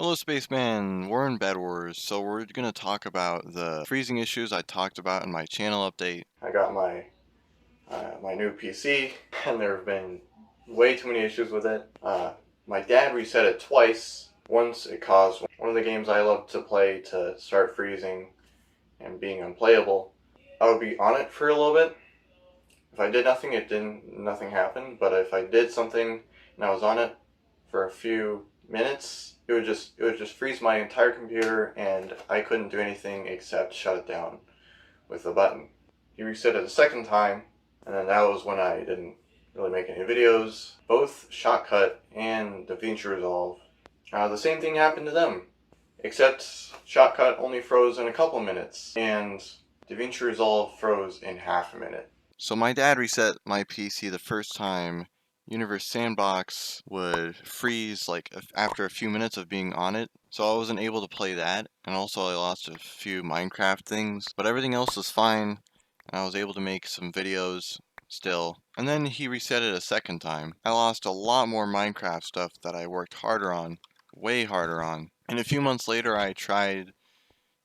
Hello Spaceman, we're in Bedwars, so we're gonna talk about the freezing issues I talked about in my channel update. I got my new PC, and there have been way too many issues with it. My dad reset it twice. Once it caused one of the games I love to play to start freezing and being unplayable. I would be on it for a little bit. If I did nothing, nothing happened, but if I did something and I was on it for a few minutes, it would just freeze my entire computer and I couldn't do anything except shut it down with a button. He reset it a second time, and then that was when I didn't really make any videos. Both Shotcut and DaVinci Resolve, the same thing happened to them, except Shotcut only froze in a couple minutes and DaVinci Resolve froze in half a minute. So my dad reset my PC the first time. Universe Sandbox would freeze like after a few minutes of being on it, so I wasn't able to play that, and also I lost a few Minecraft things, but everything else was fine, and I was able to make some videos still. And then he reset it a second time. I lost a lot more Minecraft stuff that I worked harder on, way harder on. And a few months later I tried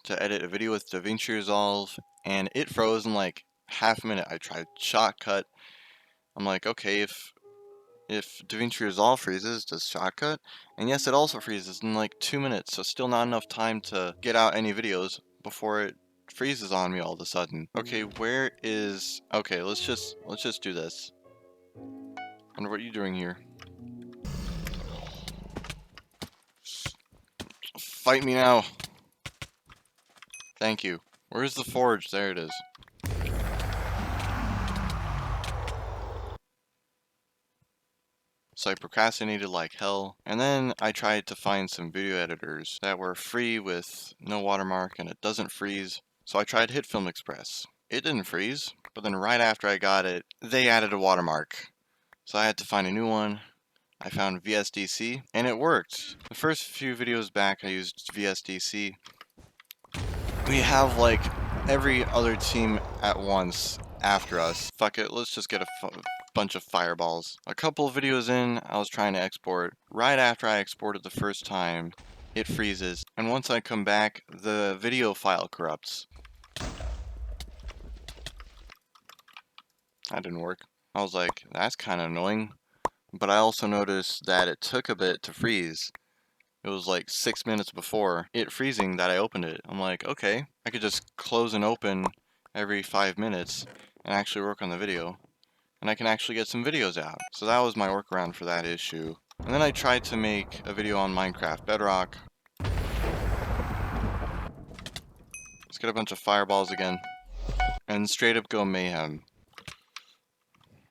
to edit a video with DaVinci Resolve, and it froze in like half a minute. I tried Shotcut. I'm like, okay, if DaVinci Resolve freezes, does Shotcut? And yes, it also freezes in like 2 minutes, so still not enough time to get out any videos before it freezes on me all of a sudden. Okay, where is... Okay, let's just do this. Wonder what you're doing here. Fight me now. Thank you. Where's the forge? There it is. So I procrastinated like hell, and then I tried to find some video editors that were free with no watermark and it doesn't freeze. So I tried HitFilm Express. It didn't freeze, but then right after I got it, they added a watermark. So I had to find a new one. I found VSDC, and it worked. The first few videos back I used VSDC. We have like every other team at once after us. Fuck it, let's just get a bunch of fireballs. A couple of videos in, I was trying to export. Right after I exported the first time, it freezes. And once I come back, the video file corrupts. That didn't work. I was like, that's kind of annoying. But I also noticed that it took a bit to freeze. It was like 6 minutes before it freezing that I opened it. I'm like, okay, I could just close and open every 5 minutes and actually work on the video. And I can actually get some videos out. So that was my workaround for that issue. And then I tried to make a video on Minecraft Bedrock. Let's get a bunch of fireballs again. And straight up go mayhem.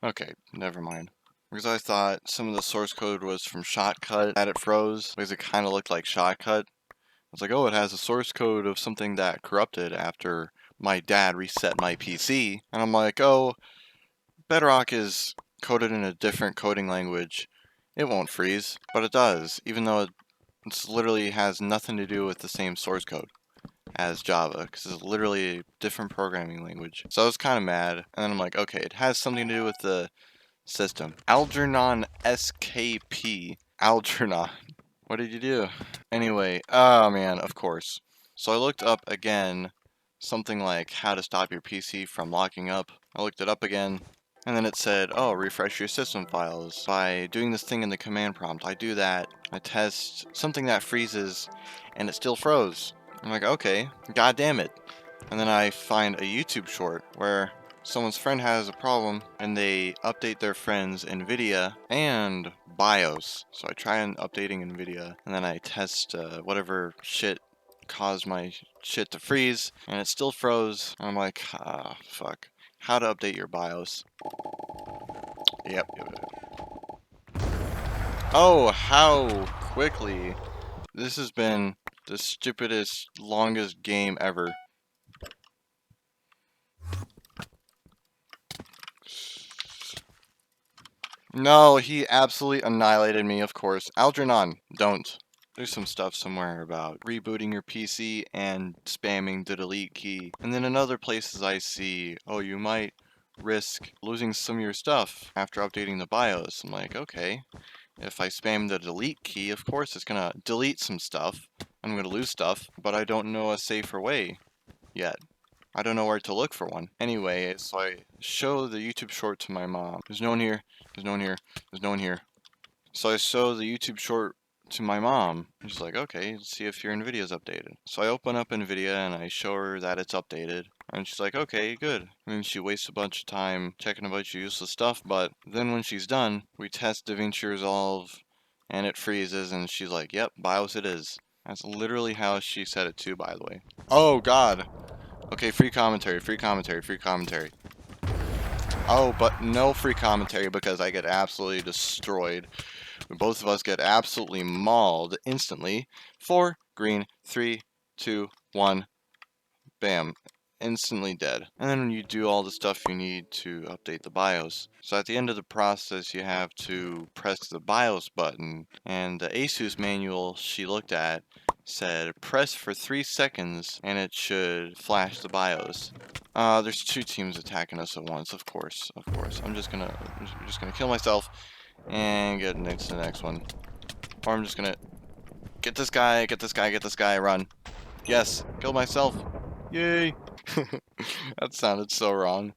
Okay, never mind. Because I thought some of the source code was from Shotcut, that it froze, because it kind of looked like Shotcut. I was like, oh, it has a source code of something that corrupted after my dad reset my PC. And I'm like, oh, Bedrock is coded in a different coding language. It won't freeze, but it does, even though it literally has nothing to do with the same source code as Java, because it's literally a different programming language. So I was kind of mad, and then I'm like, okay, it has something to do with the system. Algernon SKP. Algernon. What did you do? Anyway, oh man, of course. So I looked up again something like how to stop your PC from locking up. I looked it up again, and then it said, oh, refresh your system files by doing this thing in the command prompt. I do that, I test something that freezes, and it still froze. I'm like, okay, god damn it. And then I find a YouTube short where someone's friend has a problem and they update their friend's NVIDIA and BIOS. So I try updating NVIDIA and then I test whatever shit caused my shit to freeze, and it still froze. I'm like, ah, fuck. How to update your BIOS. Yep. Oh, how quickly. This has been the stupidest, longest game ever. No, he absolutely annihilated me, of course. Algernon, don't. There's some stuff somewhere about rebooting your PC and spamming the delete key. And then in other places I see, oh, you might risk losing some of your stuff after updating the BIOS. I'm like, okay. if I spam the delete key, of course it's gonna delete some stuff. I'm gonna lose stuff, but I don't know a safer way yet. I don't know where to look for one. Anyway, so I show the YouTube short to my mom. There's no one here. There's no one here. There's no one here. So I show the YouTube short to my mom. She's like, okay, let's see if your NVIDIA's updated. So I open up NVIDIA and I show her that it's updated. And she's like, okay, good. And then she wastes a bunch of time checking a bunch of useless stuff. But then when she's done, we test DaVinci Resolve and it freezes. And she's like, yep, BIOS it is. That's literally how she said it too, by the way. Oh, God. Okay, free commentary, free commentary, free commentary. Oh, but no free commentary because I get absolutely destroyed. Both of us get absolutely mauled instantly. 4, green, 3, 2, 1, bam. Instantly dead. And then you do all the stuff you need to update the BIOS. So at the end of the process, you have to press the BIOS button. And the ASUS manual she looked at said press for 3 seconds and it should flash the BIOS. There's 2 teams attacking us at once, of course. I'm just gonna kill myself and get next to the next one. Or I'm just gonna get this guy, run. Yes, kill myself. Yay! That sounded so wrong.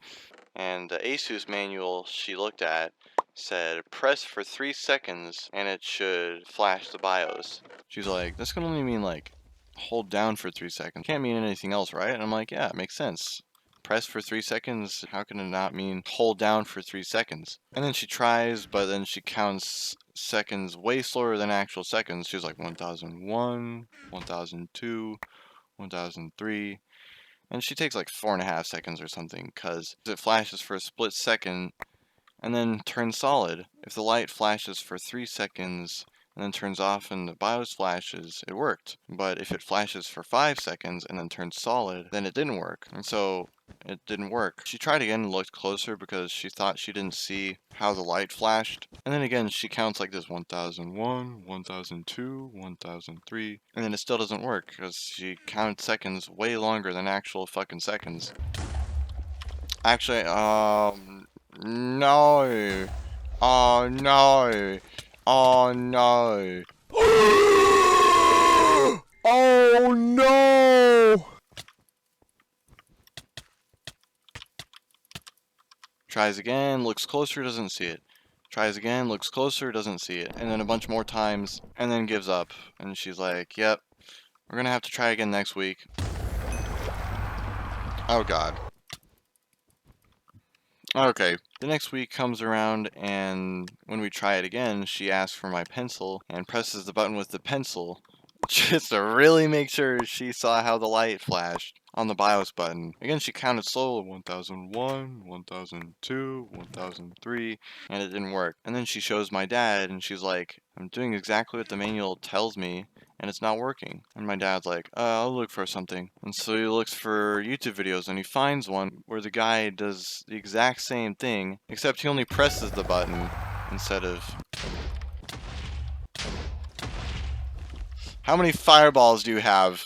And the ASUS manual she looked at said press for 3 seconds and it should flash the BIOS. She's like, this can only mean like hold down for 3 seconds. Can't mean anything else, right? And I'm like, yeah, it makes sense. Press for 3 seconds, how can it not mean hold down for 3 seconds? And then she tries, but then she counts seconds way slower than actual seconds. She's like 1001, 1002, 1003. And she takes like 4.5 seconds or something, because it flashes for a split second and then turns solid. If the light flashes for 3 seconds and then turns off and the BIOS flashes, it worked. But if it flashes for 5 seconds and then turns solid, then it didn't work. And so it didn't work. She tried again and looked closer because she thought she didn't see how the light flashed. And then again, she counts like this 1001, 1002, 1003, and then it still doesn't work because she counted seconds way longer than actual fucking seconds. Actually, no. Oh no. Oh no. Oh no! Tries again, looks closer, doesn't see it. Tries again, looks closer, doesn't see it. And then a bunch more times, and then gives up. And she's like, yep, we're gonna have to try again next week. Oh god. Okay, the next week comes around, and when we try it again, she asks for my pencil and presses the button with the pencil just to really make sure she saw how the light flashed on the BIOS button. Again, she counted slowly, 1001, 1002, 1003, and it didn't work. And then she shows my dad, and she's like, I'm doing exactly what the manual tells me, and it's not working. And my dad's like, I'll look for something. And so he looks for YouTube videos and he finds one where the guy does the exact same thing, except he only presses the button instead of... How many fireballs do you have?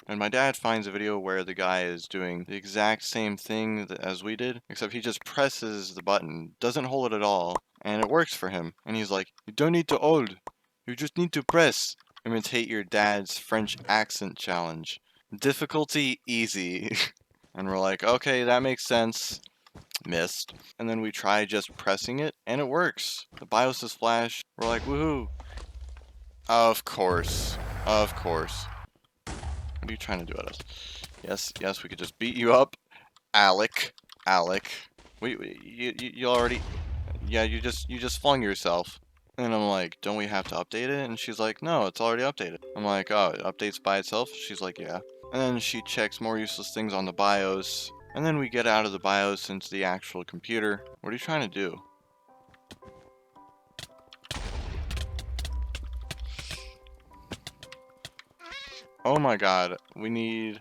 And my dad finds a video where the guy is doing the exact same thing as we did, except he just presses the button, doesn't hold it at all, and it works for him. And he's like, you don't need to hold, you just need to press. Imitate your dad's French accent challenge. Difficulty easy. And we're like, okay, that makes sense. Missed. And then we try just pressing it, and it works. The BIOS is flashed. We're like, woohoo. Of course. Of course. What are you trying to do at us? Yes, we could just beat you up. Alec. You already... Yeah, you just flung yourself. And I'm like, don't we have to update it? And she's like, no, it's already updated. I'm like, oh, it updates by itself? She's like, yeah. And then she checks more useless things on the BIOS. And then we get out of the BIOS into the actual computer. What are you trying to do? Oh my god, we need...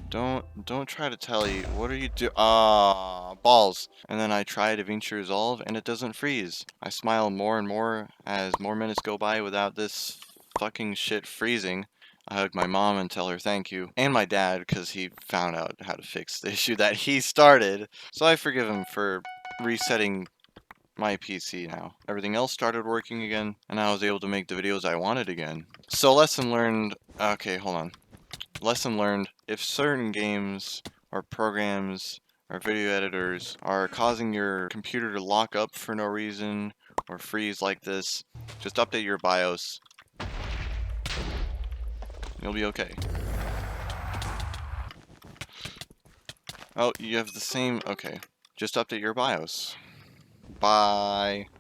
Don't try to tally. What are you balls. And then I try DaVinci Resolve and it doesn't freeze. I smile more and more as more minutes go by without this fucking shit freezing. I hug my mom and tell her thank you, and my dad because he found out how to fix the issue that he started. So I forgive him for resetting my PC now. Everything else started working again, and I was able to make the videos I wanted again. So lesson learned, okay, hold on. Lesson learned, if certain games or programs or video editors are causing your computer to lock up for no reason or freeze like this, just update your BIOS. You'll be okay. Oh, you have the same, okay. Just update your BIOS. Bye.